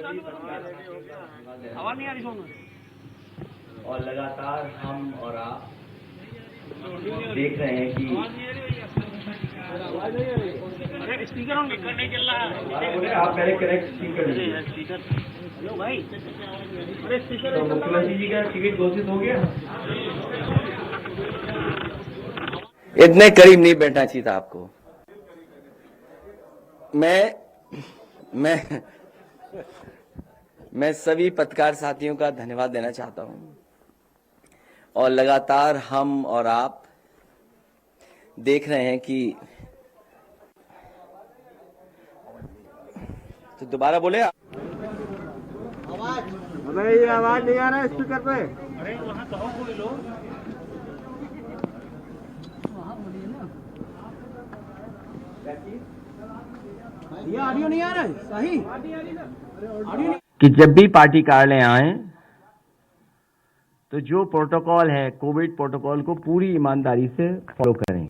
आवाज नहीं आ रही सोनू। और लगातार हम और आप देख रहे हैं कि स्पीकर ऑन नहीं चल रहा है। आप पहले करेक्ट स्पीकर स्पीकर हेलो भाई। अरे स्पीकर तो मुख्यमंत्री जी का टिकट घोषित हो गया। इतने करीब नहीं बैठना चाहिए था आपको। मैं सभी पत्रकार साथियों का धन्यवाद देना चाहता हूं और लगातार हम और आप देख रहे हैं कि तो दोबारा बोले आवाज नहीं आ रहा है स्पीकर पे। अरे वहाँ कहो कोई लोग ये ऑडियो नहीं आ रहा है सही ऑडियो कि जब भी पार्टी कार्यालय आए तो जो प्रोटोकॉल है कोविड प्रोटोकॉल को पूरी ईमानदारी से फॉलो करें।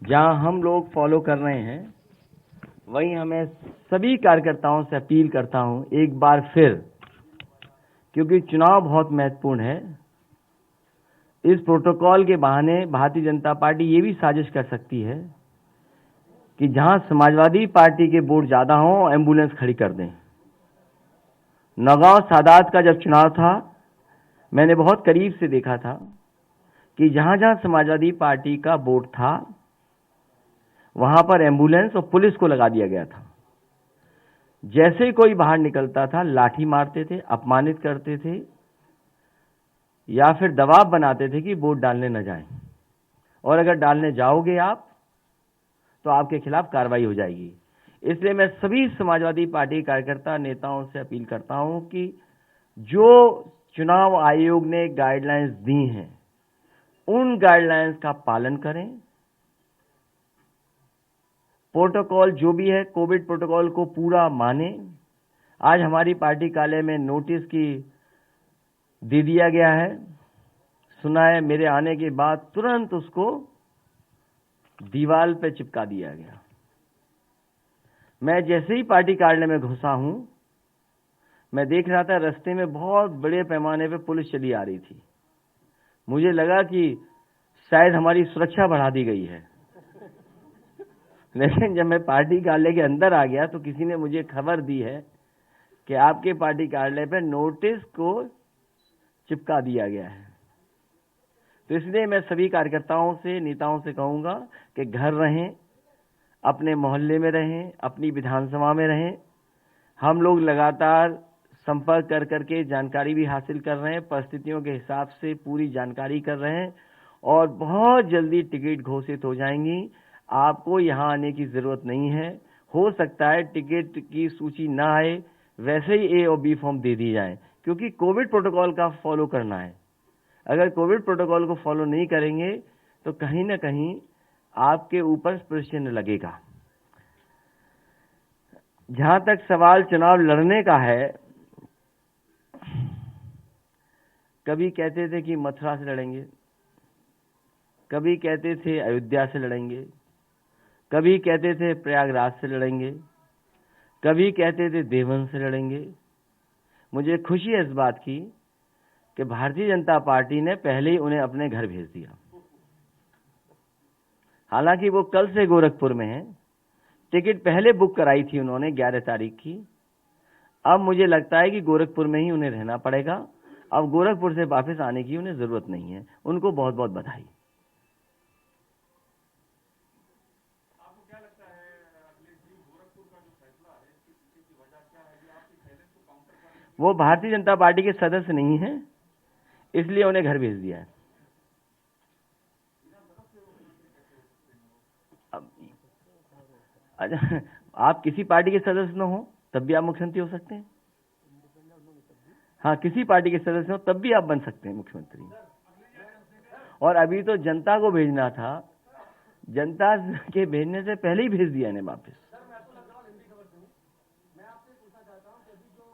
जहां हम लोग फॉलो कर रहे हैं वहीं हमें सभी कार्यकर्ताओं से अपील करता हूं एक बार फिर, क्योंकि चुनाव बहुत महत्वपूर्ण है। इस प्रोटोकॉल के बहाने भारतीय जनता पार्टी ये भी साजिश कर सकती है कि जहां समाजवादी पार्टी के वोट ज्यादा हों एम्बुलेंस खड़ी कर दें। नौगांव सादात का जब चुनाव था मैंने बहुत करीब से देखा था कि जहां जहां समाजवादी पार्टी का वोट था वहां पर एम्बुलेंस और पुलिस को लगा दिया गया था। जैसे ही कोई बाहर निकलता था लाठी मारते थे, अपमानित करते थे या फिर दबाव बनाते थे कि वोट डालने न जाएं, और अगर डालने जाओगे आप तो आपके खिलाफ कार्रवाई हो जाएगी। इसलिए मैं सभी समाजवादी पार्टी कार्यकर्ता नेताओं से अपील करता हूं कि जो चुनाव आयोग ने गाइडलाइंस दी हैं उन गाइडलाइंस का पालन करें। प्रोटोकॉल जो भी है कोविड प्रोटोकॉल को पूरा माने। आज हमारी पार्टी कार्यालय में नोटिस की दे दिया गया है, सुना है मेरे आने के बाद तुरंत उसको दीवार पे चिपका दिया गया। मैं जैसे ही पार्टी कार्यालय में घुसा हूं मैं देख रहा था रास्ते में बहुत बड़े पैमाने पे पुलिस चली आ रही थी। मुझे लगा कि शायद हमारी सुरक्षा बढ़ा दी गई है, लेकिन जब मैं पार्टी कार्यालय के अंदर आ गया तो किसी ने मुझे खबर दी है कि आपके पार्टी कार्यालय पे नोटिस को चिपका दिया गया है। तो इसलिए मैं सभी कार्यकर्ताओं से नेताओं से कहूंगा कि घर रहें, अपने मोहल्ले में रहें, अपनी विधानसभा में रहें। हम लोग लगातार संपर्क कर करके जानकारी भी हासिल कर रहे हैं, परिस्थितियों के हिसाब से पूरी जानकारी कर रहे हैं और बहुत जल्दी टिकट घोषित हो जाएंगी। आपको यहां आने की जरूरत नहीं है। हो सकता है टिकट की सूची ना आए, वैसे ही ए और बी फॉर्म दे दिए जाएं, क्योंकि कोविड प्रोटोकॉल का फॉलो करना है। अगर कोविड प्रोटोकॉल को फॉलो नहीं करेंगे तो कहीं ना कहीं आपके ऊपर प्रश्न लगेगा। जहां तक सवाल चुनाव लड़ने का है, कभी कहते थे कि मथुरा से लड़ेंगे, कभी कहते थे अयोध्या से लड़ेंगे, कभी कहते थे प्रयागराज से लड़ेंगे, कभी कहते थे देवबंद से लड़ेंगे। मुझे खुशी है इस बात की कि भारतीय जनता पार्टी ने पहले ही उन्हें अपने घर भेज दिया। हालांकि वो कल से गोरखपुर में हैं, टिकट पहले बुक कराई थी उन्होंने 11 तारीख की। अब मुझे लगता है कि गोरखपुर में ही उन्हें रहना पड़ेगा। अब गोरखपुर से वापस आने की उन्हें जरूरत नहीं है। उनको बहुत बहुत बधाई। आपको क्या लगता है अखिलेश जी, गोरखपुर का जो फैसला है इसके पीछे की वजह क्या है? ये आपके चैलेंज को काउंटर करने वो भारतीय जनता पार्टी के सदस्य नहीं है, इसलिए उन्हें घर भेज दिया है। अच्छा, आप किसी पार्टी के सदस्य न हो तब भी आप मुख्यमंत्री हो सकते हैं। हाँ, किसी पार्टी के सदस्य हो तब भी आप बन सकते हैं मुख्यमंत्री। और अभी तो जनता को भेजना था, जनता के भेजने से पहले ही भेज दिया इन्हें वापस। मैं आपसे पूछना चाहता हूं कि अभी जो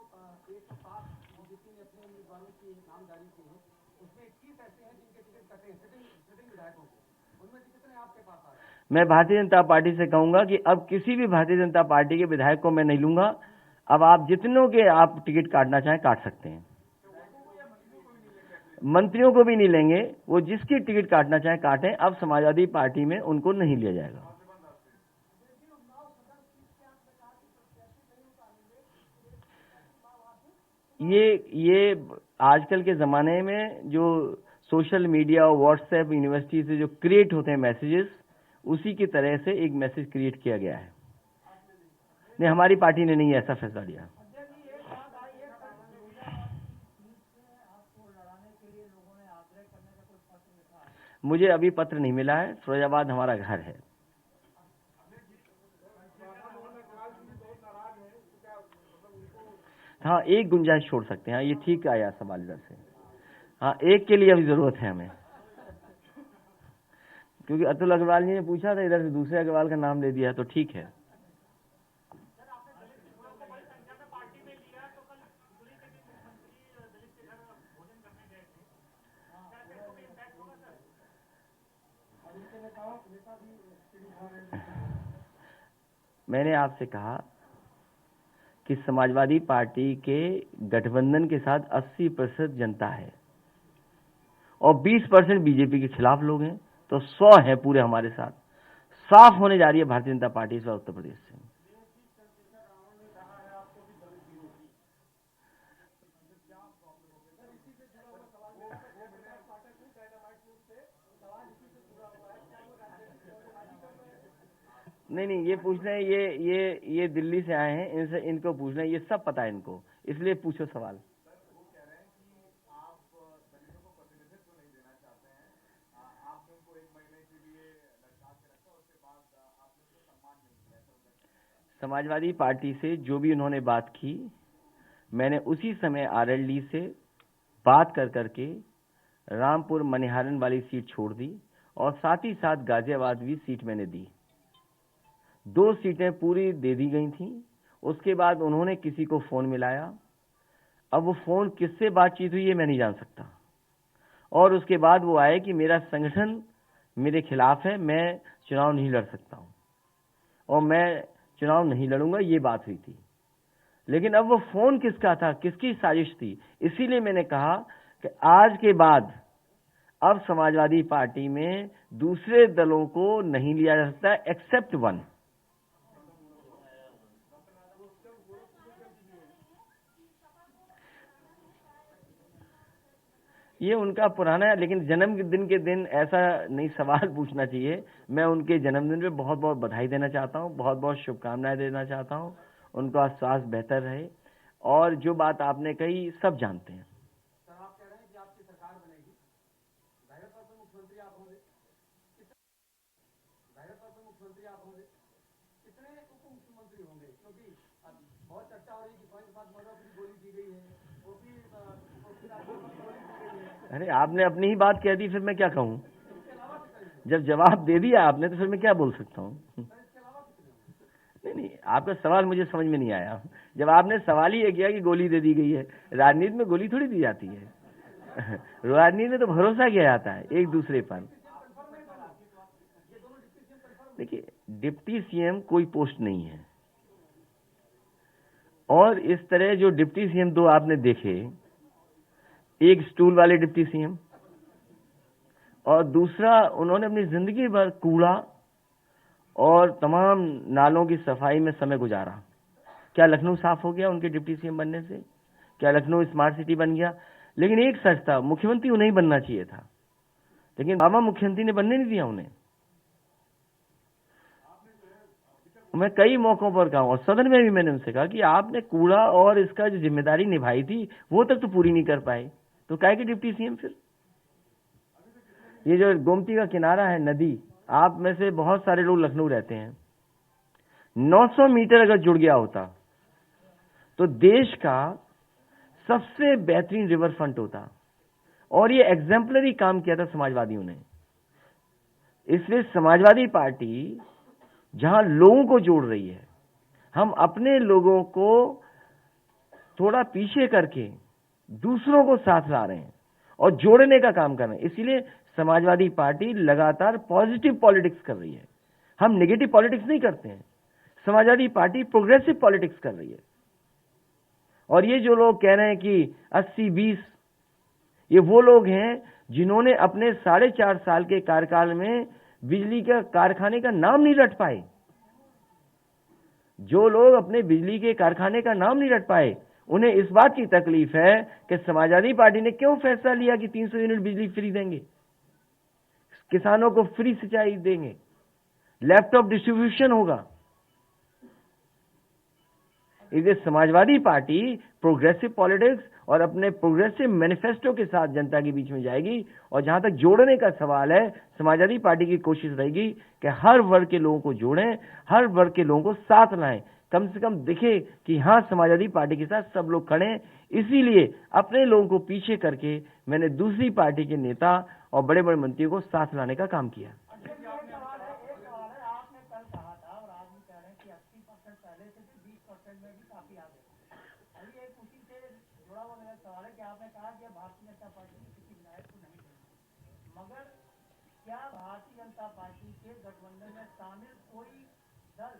105 बीजेपी ने अपने उम्मीदवारों की नाम जारी की है उसमें 21 ऐसे हैं जिनके टिकट कटे हैं सिटिंग विधायकों को, उनमें से कितने आपके पास आ रहे हैं? मैं भारतीय जनता पार्टी से कहूंगा कि अब किसी भी भारतीय जनता पार्टी के विधायक को मैं नहीं लूंगा। अब आप जितनों के आप टिकट काटना चाहें काट सकते हैं। मंत्रियों को भी नहीं लेंगे, वो जिसकी टिकट काटना चाहें काटें। अब समाजवादी पार्टी में उनको नहीं लिया जाएगा। ये आजकल के ज़माने में जो सोशल मीडिया और व्हाट्सएप यूनिवर्सिटी से जो क्रिएट होते हैं मैसेजेस, उसी की तरह से एक मैसेज क्रिएट किया गया है। नहीं, हमारी पार्टी ने नहीं ऐसा फैसला लिया। मुझे अभी पत्र नहीं मिला है। फिरोजाबाद हमारा घर है। हाँ, एक गुंजाइश छोड़ सकते हैं। हाँ, ये ठीक आया सवाल इधर से। हाँ, एक के लिए अभी जरूरत है हमें, क्योंकि अतुल अग्रवाल जी ने पूछा था, इधर से दूसरे अग्रवाल का नाम ले दिया, तो ठीक है। मैंने आपसे कहा कि समाजवादी पार्टी के गठबंधन के साथ 80% जनता है और 20% बीजेपी के खिलाफ लोग हैं, तो 100 हैं पूरे हमारे साथ। साफ होने जा रही है भारतीय जनता पार्टी इस बार उत्तर प्रदेश से। नहीं, ये पूछना है, ये दिल्ली से आए हैं, इनसे इनको पूछना है, ये सब पता है इनको, इसलिए पूछो सवाल। समाजवादी पार्टी से जो भी उन्होंने बात की, मैंने उसी समय आरएलडी से बात कर करके रामपुर मनिहारन वाली सीट छोड़ दी और साथ ही साथ गाजियाबाद भी सीट मैंने दी। 2 सीटें पूरी दे दी गई थी। उसके बाद उन्होंने किसी को फोन मिलाया। अब वो फोन किससे बातचीत हुई ये मैं नहीं जान सकता। और उसके बाद वो आए कि मेरा संगठन मेरे खिलाफ है, मैं चुनाव नहीं लड़ सकता हूं और मैं चुनाव नहीं लड़ूंगा, ये बात हुई थी। लेकिन अब वो फोन किसका था, किसकी साजिश थी, इसीलिए मैंने कहा कि आज के बाद अब समाजवादी पार्टी में दूसरे दलों को नहीं लिया जा सकता एक्सेप्ट वन। ये उनका पुराना है, लेकिन जन्मदिन के दिन ऐसा नहीं सवाल पूछना चाहिए। मैं उनके जन्मदिन पे बहुत बहुत बधाई देना चाहता हूँ, बहुत बहुत शुभकामनाएं देना चाहता हूँ। उनका स्वास्थ्य बेहतर रहे। और जो बात आपने कही सब जानते हैं। सर, आप कह रहे हैं कि आपकी सरकार बनेगी, जाहिर तौर पर मुख्यमंत्री आप होंगे, कितने उप मुख्यमंत्री होंगे? क्योंकि अब बहुत चर्चा हो रही है कि 5 मर्डर की गोली दी गई है, वो भी गोली दी गई है। अरे, आपने अपनी ही बात कह दी, फिर मैं क्या कहूँ? जब जवाब दे दिया आपने तो फिर मैं क्या बोल सकता हूँ? नहीं, आपका सवाल मुझे समझ में नहीं आया। जब आपने सवाल ही ये किया कि गोली दे दी गई है, राजनीति में गोली थोड़ी दी जाती है। राजनीति में तो भरोसा किया जाता है एक दूसरे पर। देखिए, डिप्टी सीएम कोई पोस्ट नहीं है, और इस तरह जो डिप्टी सीएम 2 आपने देखे, एक स्टूल वाले डिप्टी सीएम और दूसरा उन्होंने अपनी जिंदगी भर कूड़ा और तमाम नालों की सफाई में समय गुजारा। क्या लखनऊ साफ हो गया उनके डिप्टी सीएम बनने से? क्या लखनऊ स्मार्ट सिटी बन गया? लेकिन एक सच था, मुख्यमंत्री उन्हें बनना चाहिए था, लेकिन बाबा मुख्यमंत्री ने बनने नहीं दिया उन्हें। मैं कई मौकों पर कहा और सदन में भी मैंने उनसे कहा कि आपने कूड़ा और इसका जो जिम्मेदारी निभाई थी वो तक तो पूरी नहीं कर पाए, तो काहे के डिप्टी सीएम फिर? ये जो गोमती का किनारा है नदी, आप में से बहुत सारे लोग लखनऊ रहते हैं, 900 मीटर अगर जुड़ गया होता तो देश का सबसे बेहतरीन रिवर फ्रंट होता। और ये एग्जाम्पलरी काम किया था समाजवादियों ने। इसलिए समाजवादी पार्टी जहां लोगों को जोड़ रही है, हम अपने लोगों को थोड़ा पीछे करके दूसरों को साथ ला रहे हैं और जोड़ने का काम कर रहे हैं। इसीलिए समाजवादी पार्टी लगातार पॉजिटिव पॉलिटिक्स कर रही है। हम नेगेटिव पॉलिटिक्स नहीं करते हैं। समाजवादी पार्टी प्रोग्रेसिव पॉलिटिक्स कर रही है। और ये जो लोग कह रहे हैं कि 80-20, ये वो लोग हैं जिन्होंने अपने 4.5 साल के कार्यकाल में बिजली के कारखाने का नाम नहीं रट पाए। जो लोग अपने बिजली के कारखाने का नाम नहीं रट पाए, उन्हें इस बात की तकलीफ है कि समाजवादी पार्टी ने क्यों फैसला लिया कि 300 यूनिट बिजली फ्री देंगे, किसानों को फ्री सिंचाई देंगे, लैपटॉप डिस्ट्रीब्यूशन होगा। इसलिए समाजवादी पार्टी प्रोग्रेसिव पॉलिटिक्स और अपने प्रोग्रेसिव मैनिफेस्टो के साथ जनता के बीच में जाएगी। और जहां तक जोड़ने का सवाल है, समाजवादी पार्टी की कोशिश रहेगी कि हर वर्ग के लोगों को जोड़ें, हर वर्ग के लोगों को साथ लाएं, कम से कम दिखे कि हाँ, समाजवादी पार्टी के साथ सब लोग खड़े हैं। इसीलिए अपने लोगों को पीछे करके मैंने दूसरी पार्टी के नेता और बड़े बड़े मंत्रियों को साथ लाने का काम किया। आपने कल कहा था और आज भी कह रहे हैं कि 80% पहले से भी 20% में भी काफी आगे। अभी एक उसी से जुड़ा हुआ मेरा सवाल है कि आपने कहा कि भारतीय जनता पार्टी की किसी विधायक को नहीं देंगे, मगर क्या भारतीय जनता पार्टी के गठबंधन में शामिल कोई दल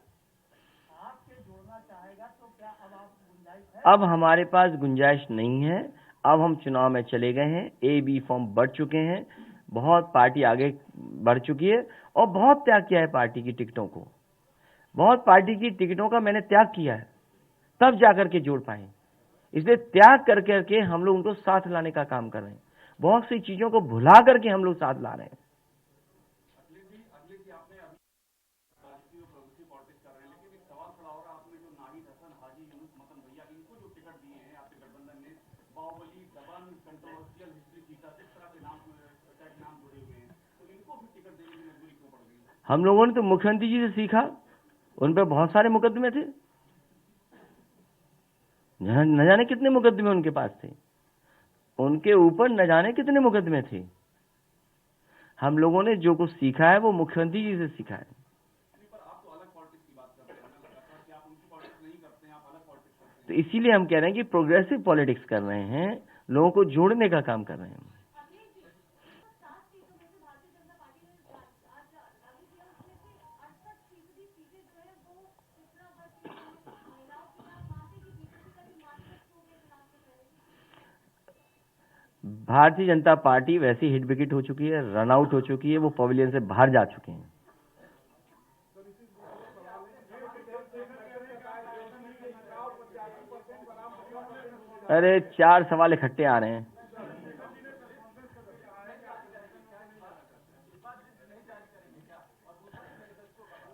आपसे जोड़ना चाहेगा? तो क्या अब आप गुंजाइश है? अब हमारे पास गुंजाइश नहीं है। अब हम चुनाव में चले गए हैं, A-B फॉर्म बढ़ चुके हैं, बहुत पार्टी आगे बढ़ चुकी है और बहुत त्याग किया है पार्टी की टिकटों को। बहुत पार्टी की टिकटों का मैंने त्याग किया है, तब जाकर के जोड़ पाए। इसलिए त्याग कर करके हम लोग उनको साथ लाने का काम कर रहे हैं। बहुत सी चीजों को भुला करके हम लोग साथ ला रहे हैं। अखिलेश जी आपने अभी प्रोग्रेसिव पॉलिटिक्स कर रहे हैं, लेकिन एक सवाल खड़ा हो रहा है, आपने जो नाहिद हसन, हाजी यूनुस मतन भैया, इनको जो टिकट दिए हैं आपके गठबंधन ने, बाहुबली, दबन, कंट्रोवर्शियल हिस्ट्री सीटा, इस तरह के नाम जुड़े हुए हैं, तो इनको भी टिकट देने की मजबूरी क्यों पड़ गई? हम लोगों ने तो मुख्यमंत्री जी से सीखा, उन पर बहुत सारे मुकदमे थे, न जाने कितने मुकदमे उनके पास थे, उनके ऊपर न जाने कितने मुकदमे थे। हम लोगों ने जो कुछ सीखा है वो मुख्यमंत्री जी से सीखा है। पर आप तो अलग पॉलिटिक्स की बात कर रहे हैं, कि आप उनकी पॉलिटिक्स नहीं करते हैं, आप अलग पॉलिटिक्स करते हैं। तो इसीलिए हम कह रहे हैं कि प्रोग्रेसिव पॉलिटिक्स कर रहे हैं, लोगों को जोड़ने का काम कर रहे हैं। भारतीय जनता पार्टी वैसे हिट विकेट हो चुकी है, रन आउट हो चुकी है, वो पवेलियन से बाहर जा चुके हैं। अरे 4 सवाल इकट्ठे आ रहे हैं।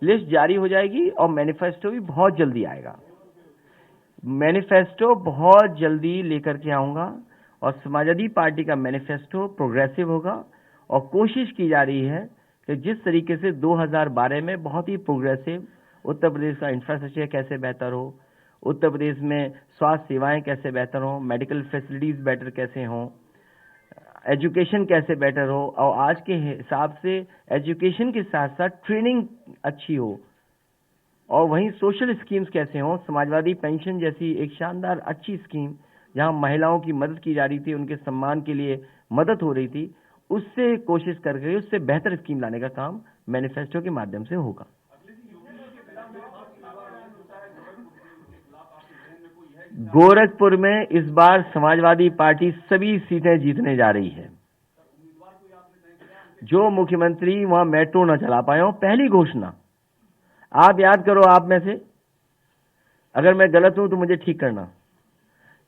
लिस्ट जारी हो जाएगी और मैनिफेस्टो भी बहुत जल्दी आएगा। मैनिफेस्टो बहुत जल्दी लेकर के आऊंगा और समाजवादी पार्टी का मैनिफेस्टो प्रोग्रेसिव होगा और कोशिश की जा रही है कि जिस तरीके से 2012 में बहुत ही प्रोग्रेसिव उत्तर प्रदेश का इंफ्रास्ट्रक्चर कैसे बेहतर हो, उत्तर प्रदेश में स्वास्थ्य सेवाएं कैसे बेहतर हो, मेडिकल फैसिलिटीज बेटर कैसे हों, एजुकेशन कैसे बेटर हो, और आज के हिसाब से एजुकेशन के साथ साथ ट्रेनिंग अच्छी हो, और वहीं सोशल स्कीम्स कैसे हों, समाजवादी पेंशन जैसी एक शानदार अच्छी स्कीम जहां महिलाओं की मदद की जा रही थी, उनके सम्मान के लिए मदद हो रही थी, उससे कोशिश करके उससे बेहतर स्कीम लाने का काम मैनिफेस्टो के माध्यम से होगा। गोरखपुर में इस बार समाजवादी पार्टी सभी सीटें जीतने जा रही है। जो मुख्यमंत्री वहां मेट्रो न चला पाए हो, पहली घोषणा आप याद करो, आप में से अगर मैं गलत हूं तो मुझे ठीक करना।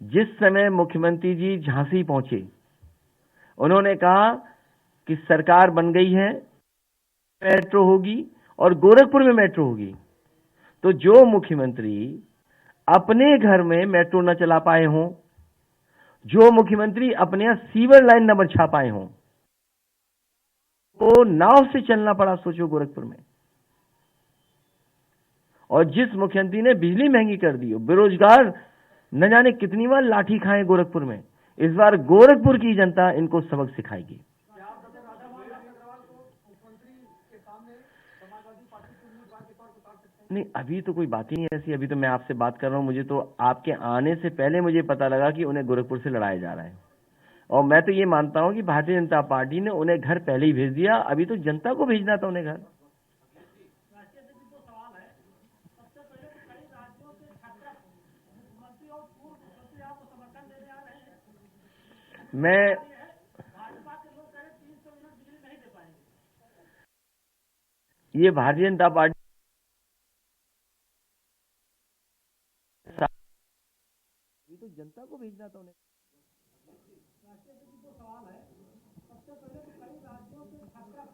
जिस समय मुख्यमंत्री जी झांसी पहुंचे, उन्होंने कहा कि सरकार बन गई है, मेट्रो होगी और गोरखपुर में मेट्रो होगी। तो जो मुख्यमंत्री अपने घर में मेट्रो न चला पाए हों, जो मुख्यमंत्री अपने यहां सीवर लाइन न बिछा पाए हों, तो नाव से चलना पड़ा, सोचो गोरखपुर में। और जिस मुख्यमंत्री ने बिजली महंगी कर दी, बेरोजगार न जाने कितनी बार लाठी खाए गोरखपुर में, इस बार गोरखपुर की जनता इनको सबक सिखाएगी। नहीं, अभी तो कोई बात ही नहीं ऐसी। अभी तो मैं आपसे बात कर रहा हूं, मुझे तो आपके आने से पहले मुझे पता लगा कि उन्हें गोरखपुर से लड़ाया जा रहा है, और मैं तो ये मानता हूं कि भारतीय जनता पार्टी ने उन्हें घर पहले ही भेज दिया। अभी तो जनता को भेजना था उन्हें घर। मैं भाजपा के लोग कह रहे 300 यूनिट बिजली नहीं दे पाएंगे। ये भारतीय जनता पार्टी तो जनता को भेजना था उन्हें। राष्ट्रपति को सवाल है, सबसे पहले तो कई राज्यों के खासकर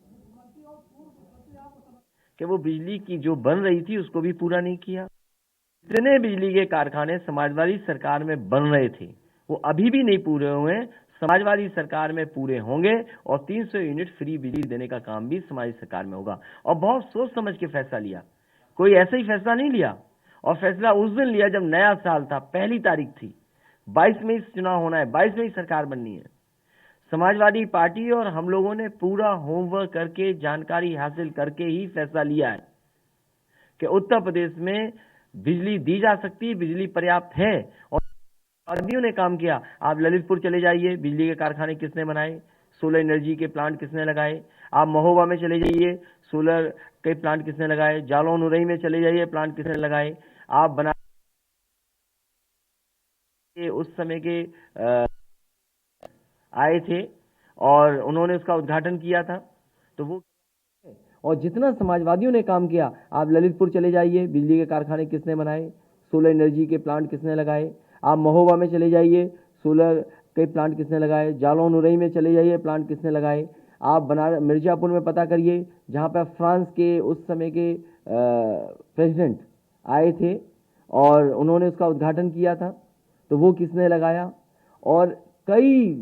मुख्यमंत्री और पूर्व मुख्यमंत्री आपको समझ कि वो बिजली की जो बन रही थी उसको भी पूरा नहीं किया। जितने बिजली के कारखाने समाजवादी सरकार में बन रहे थे वो अभी भी नहीं पूरे हुए, समाजवादी सरकार में पूरे होंगे और 300 यूनिट फ्री बिजली देने का काम भी समाजवादी सरकार में होगा। और बहुत सोच समझ के फैसला लिया, कोई ऐसा ही फैसला नहीं लिया। और फैसला उस दिन लिया जब नया साल था, पहली तारीख थी, 22 में चुनाव होना है, 22 में ही सरकार बननी है। समाजवादी पार्टी और हम लोगों ने पूरा होमवर्क करके, जानकारी हासिल करके ही फैसला लिया है कि उत्तर प्रदेश में बिजली दी जा सकती है, बिजली पर्याप्त है। और आदमियों ने काम किया। आप ललितपुर चले जाइए, बिजली के कारखाने किसने बनाए, सोलर एनर्जी के प्लांट किसने लगाए। आप महोबा में चले जाइए, सोलर के प्लांट किसने लगाए। जालौन उरई में चले जाइए, प्लांट किसने लगाए। आप बना उस समय के आए थे और उन्होंने उसका उद्घाटन किया था। तो वो और जितना समाजवादियों ने काम किया, आप ललितपुर चले जाइए, बिजली के कारखाने किसने बनाए, सोलर एनर्जी के प्लांट किसने लगाए। आप महोबा में चले जाइए, सोलर के प्लांट किसने लगाए। जालौन उरई में चले जाइए, प्लांट किसने लगाए। आप बनारस मिर्जापुर में पता करिए, जहाँ पर फ्रांस के उस समय के प्रेसिडेंट आए थे और उन्होंने उसका उद्घाटन किया था, तो वो किसने लगाया। और कई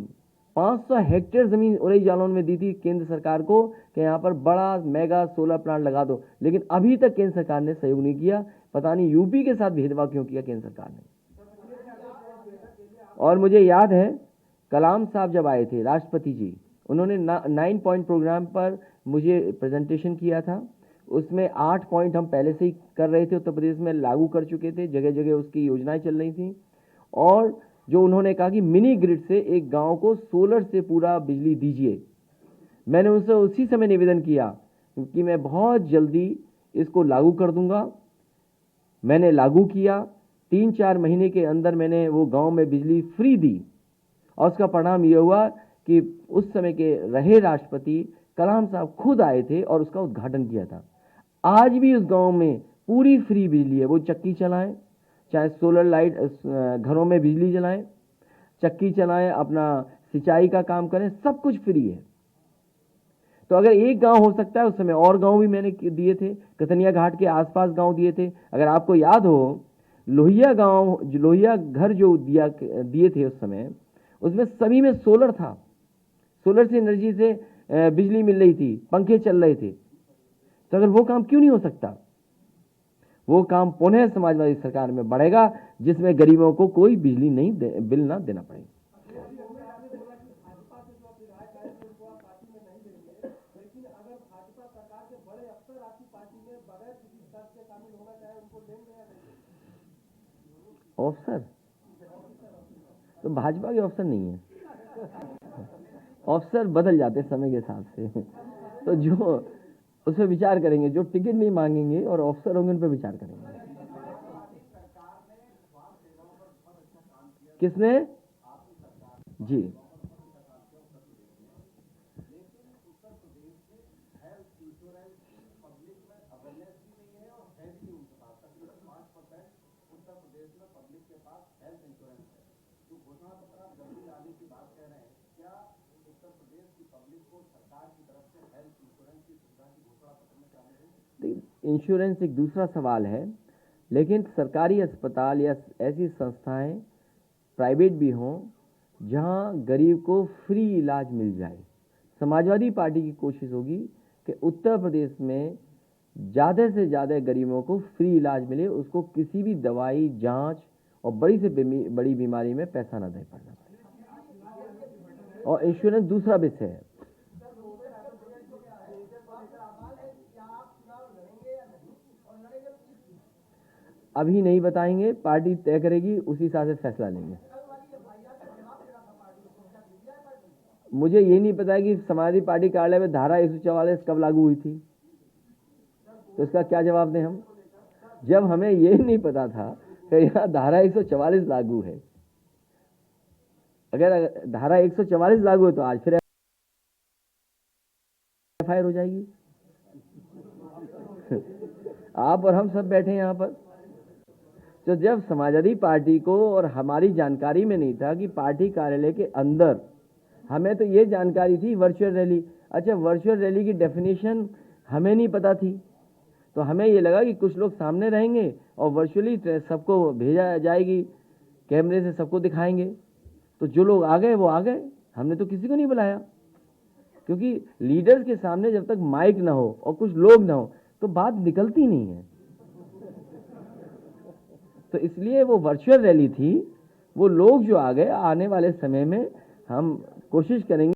500 हेक्टेयर जमीन उरई जालौन में दी थी केंद्र सरकार को कि यहाँ पर बड़ा मेगा सोलर प्लांट लगा दो, लेकिन अभी तक केंद्र सरकार ने सहयोग नहीं किया। पता नहीं यूपी के साथ भेदभाव क्यों किया केंद्र सरकार ने। और मुझे याद है कलाम साहब जब आए थे, राष्ट्रपति जी, उन्होंने 9 पॉइंट प्रोग्राम पर मुझे प्रेजेंटेशन किया था। उसमें 8 पॉइंट हम पहले से ही कर रहे थे, उत्तर प्रदेश में लागू कर चुके थे, जगह जगह उसकी योजनाएं चल रही थी। और जो उन्होंने कहा कि मिनी ग्रिड से एक गांव को सोलर से पूरा बिजली दीजिए, मैंने उनसे उसी समय निवेदन किया कि मैं बहुत जल्दी इसको लागू कर दूंगा। मैंने लागू किया, 3-4 महीने के अंदर मैंने वो गांव में बिजली फ्री दी। और उसका परिणाम ये हुआ कि उस समय के रहे राष्ट्रपति कलाम साहब खुद आए थे और उसका उद्घाटन किया था। आज भी उस गांव में पूरी फ्री बिजली है। वो चक्की चलाएं, चाहे सोलर लाइट घरों में बिजली जलाएं, चक्की चलाएं, अपना सिंचाई का काम करें, सब कुछ फ्री है। तो अगर एक गांव हो सकता है, उस समय और गांव भी मैंने दिए थे, कतनिया घाट के आसपास गांव दिए थे। अगर आपको याद हो, लोहिया गांव, लोहिया घर जो दिए थे उस समय, उसमें सभी में सोलर था। सोलर से एनर्जी से बिजली मिल रही थी, पंखे चल रहे थे। तो अगर वो काम क्यों नहीं हो सकता। वो काम पुनः समाजवादी सरकार में बढ़ेगा, जिसमें गरीबों को कोई बिजली नहीं बिल ना देना पड़े। ऑफिसर तो भाजपा के ऑफिसर नहीं है, ऑफिसर बदल जाते हैं समय के हिसाब से। तो जो उस पर विचार करेंगे, जो टिकट नहीं मांगेंगे और ऑफिसर होंगे उन पर विचार करेंगे। किसने? जी, इंश्योरेंस एक दूसरा सवाल है, लेकिन सरकारी अस्पताल या ऐसी संस्थाएं प्राइवेट भी हों जहां गरीब को फ्री इलाज मिल जाए। समाजवादी पार्टी की कोशिश होगी कि उत्तर प्रदेश में ज़्यादा से ज़्यादा गरीबों को फ्री इलाज मिले, उसको किसी भी दवाई, जांच और बड़ी से बड़ी बीमारी में पैसा न दे पड़ना पड़े। और इंश्योरेंस दूसरा विषय है। अभी नहीं बताएंगे, पार्टी तय करेगी, उसी हिसाब से फैसला लेंगे। मुझे ये नहीं पता है कि समाजवादी पार्टी कार्यालय में धारा 144 कब लागू हुई थी, तो इसका क्या जवाब दें हम, जब हमें ये नहीं पता था कि यहाँ धारा 144 लागू है। अगर धारा 144 लागू है तो आज फिर एफआईआर हो जाएगी। आप और हम सब बैठे हैं यहाँ पर। तो जब समाजवादी पार्टी को और हमारी जानकारी में नहीं था कि पार्टी कार्यालय के अंदर, हमें तो ये जानकारी थी वर्चुअल रैली। अच्छा, वर्चुअल रैली की डेफिनेशन हमें नहीं पता थी, तो हमें ये लगा कि कुछ लोग सामने रहेंगे और वर्चुअली सबको भेजा जाएगी, कैमरे से सबको दिखाएंगे। तो जो लोग आ गए वो आ गए, हमने तो किसी को नहीं बुलाया, क्योंकि लीडर्स के सामने जब तक माइक ना हो और कुछ लोग ना हो तो बात निकलती नहीं है। तो इसलिए वो वर्चुअल रैली थी। वो लोग जो आ गए, आने वाले समय में हम कोशिश करेंगे